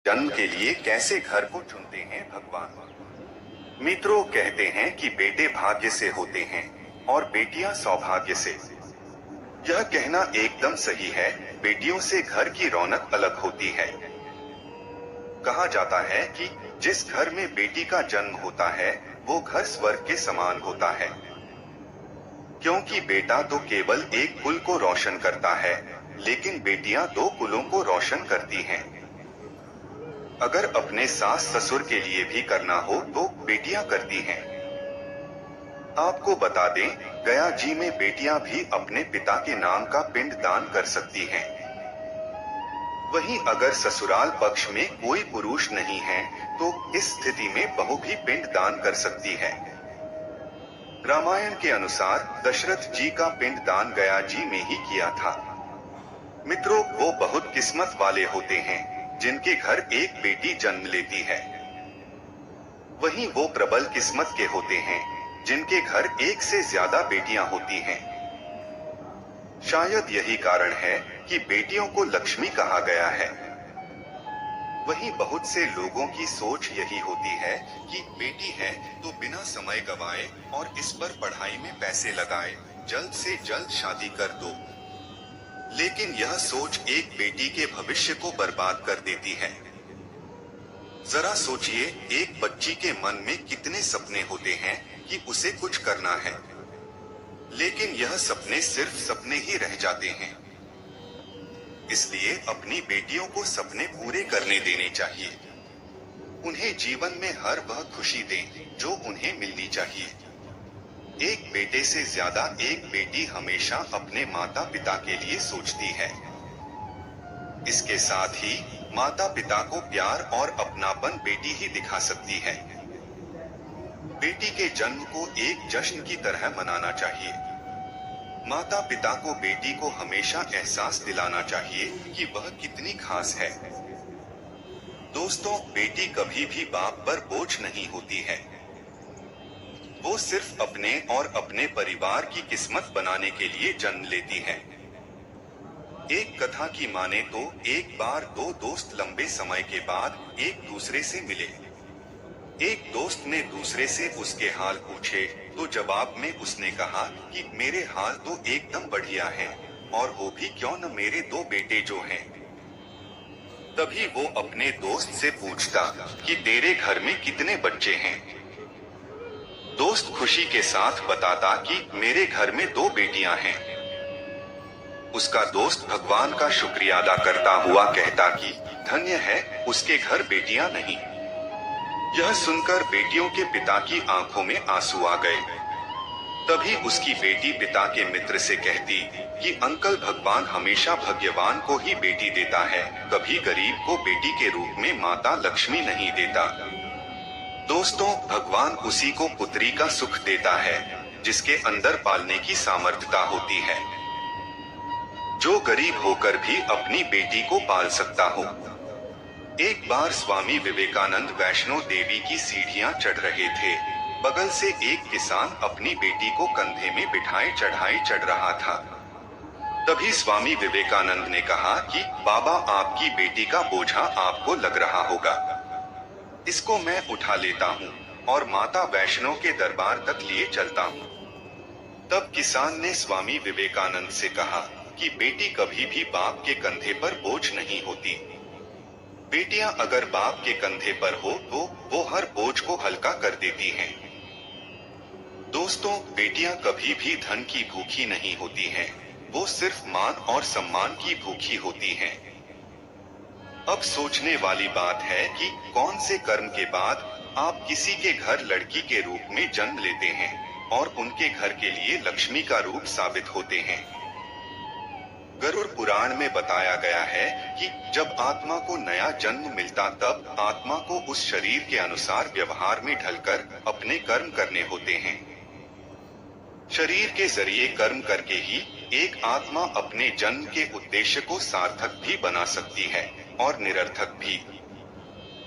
जन्म के लिए कैसे घर को चुनते हैं भगवान। मित्रों, कहते हैं कि बेटे भाग्य से होते हैं और बेटियां सौभाग्य से। यह कहना एकदम सही है। बेटियों से घर की रौनक अलग होती है। कहा जाता है कि जिस घर में बेटी का जन्म होता है वो घर स्वर्ग के समान होता है, क्योंकि बेटा तो केवल एक कुल को रोशन करता है, लेकिन बेटियां दो कुलों को रोशन करती हैं। अगर अपने सास ससुर के लिए भी करना हो तो बेटियां करती हैं। आपको बता दें, गया जी में बेटियां भी अपने पिता के नाम का पिंड दान कर सकती हैं। वहीं अगर ससुराल पक्ष में कोई पुरुष नहीं है तो इस स्थिति में बहू भी पिंड दान कर सकती है। रामायण के अनुसार दशरथ जी का पिंड दान गया जी में ही किया था। मित्रों, वो बहुत किस्मत वाले होते हैं जिनके घर एक बेटी जन्म लेती है। वहीं वो प्रबल किस्मत के होते हैं जिनके घर एक से ज्यादा बेटियां होती हैं। शायद यही कारण है कि बेटियों को लक्ष्मी कहा गया है। वहीं बहुत से लोगों की सोच यही होती है कि बेटी है तो बिना समय गवाए और इस पर पढ़ाई में पैसे लगाए जल्द से जल्द शादी कर दो। लेकिन यह सोच एक बेटी के भविष्य को बर्बाद कर देती है। जरा सोचिए, एक बच्ची के मन में कितने सपने होते हैं कि उसे कुछ करना है, लेकिन यह सपने सिर्फ सपने ही रह जाते हैं। इसलिए अपनी बेटियों को सपने पूरे करने देने चाहिए। उन्हें जीवन में हर वह खुशी दें जो उन्हें मिलनी चाहिए। एक बेटे से ज्यादा एक बेटी हमेशा अपने माता पिता के लिए सोचती है। इसके साथ ही माता पिता को प्यार और अपनापन बेटी ही दिखा सकती है। बेटी के जन्म को एक जश्न की तरह मनाना चाहिए। माता पिता को बेटी को हमेशा एहसास दिलाना चाहिए कि वह कितनी खास है। दोस्तों, बेटी कभी भी बाप पर बोझ नहीं होती है। वो सिर्फ अपने और अपने परिवार की किस्मत बनाने के लिए जन्म लेती है। एक कथा की माने तो एक बार दो दोस्त लंबे समय के बाद एक दूसरे से मिले। एक दोस्त ने दूसरे से उसके हाल पूछे तो जवाब में उसने कहा कि मेरे हाल तो एकदम बढ़िया हैं, और हो भी क्यों न मेरे दो बेटे जो हैं। तभी वो अपने दोस्त से पूछता कि तेरे घर में कितने बच्चे हैं। दोस्त खुशी के साथ बताता कि मेरे घर में दो बेटियां हैं। उसका दोस्त भगवान का शुक्रिया अदा करता हुआ कहता कि धन्य है उसके घर बेटियां नहीं। यह सुनकर बेटियों के पिता की आंखों में आंसू आ गए। तभी उसकी बेटी पिता के मित्र से कहती कि अंकल, भगवान हमेशा भाग्यवान को ही बेटी देता है, कभी गरीब को बेटी के रूप में माता लक्ष्मी नहीं देता। दोस्तों, भगवान उसी को पुत्री का सुख देता है जिसके अंदर पालने की सामर्थ्यता होती है, जो गरीब होकर भी अपनी बेटी को पाल सकता हो। एक बार स्वामी विवेकानंद वैष्णो देवी की सीढ़ियां चढ़ रहे थे। बगल से एक किसान अपनी बेटी को कंधे में बिठाए चढ़ाई चढ़ रहा था। तभी स्वामी विवेकानंद ने कहा कि बाबा, आपकी बेटी का बोझा आपको लग रहा होगा, इसको मैं उठा लेता हूँ और माता वैष्णो के दरबार तक लिए चलता हूँ। तब किसान ने स्वामी विवेकानंद से कहा कि बेटी कभी भी बाप के कंधे पर बोझ नहीं होती। बेटियां अगर बाप के कंधे पर हो तो वो हर बोझ को हल्का कर देती हैं। दोस्तों, बेटियां कभी भी धन की भूखी नहीं होती हैं, वो सिर्फ मान और सम्मान की भूखी होती हैं। अब सोचने वाली बात है कि कौन से कर्म के बाद आप किसी के घर लड़की के रूप में जन्म लेते हैं और उनके घर के लिए लक्ष्मी का रूप साबित होते हैं। गरुड़ पुराण में बताया गया है कि जब आत्मा को नया जन्म मिलता तब आत्मा को उस शरीर के अनुसार व्यवहार में ढलकर अपने कर्म करने होते हैं। शरीर के जरिए कर्म करके ही एक आत्मा अपने जन्म के उद्देश्य को सार्थक भी बना सकती है और निरर्थक भी।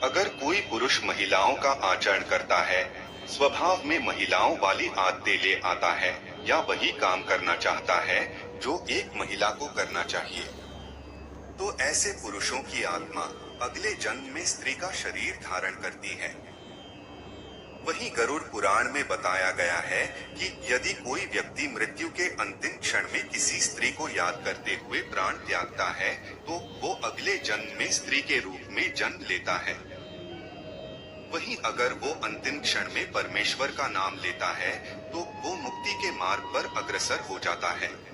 अगर कोई पुरुष महिलाओं का आचरण करता है, स्वभाव में महिलाओं वाली आदतें ले आता है या वही काम करना चाहता है जो एक महिला को करना चाहिए, तो ऐसे पुरुषों की आत्मा अगले जन्म में स्त्री का शरीर धारण करती है। वहीं गरुड़ पुराण में बताया गया है कि यदि कोई व्यक्ति मृत्यु के अंतिम क्षण में किसी स्त्री को याद करते हुए प्राण त्यागता है, तो वो अगले जन्म में स्त्री के रूप में जन्म लेता है। वहीं अगर वो अंतिम क्षण में परमेश्वर का नाम लेता है, तो वो मुक्ति के मार्ग पर अग्रसर हो जाता है।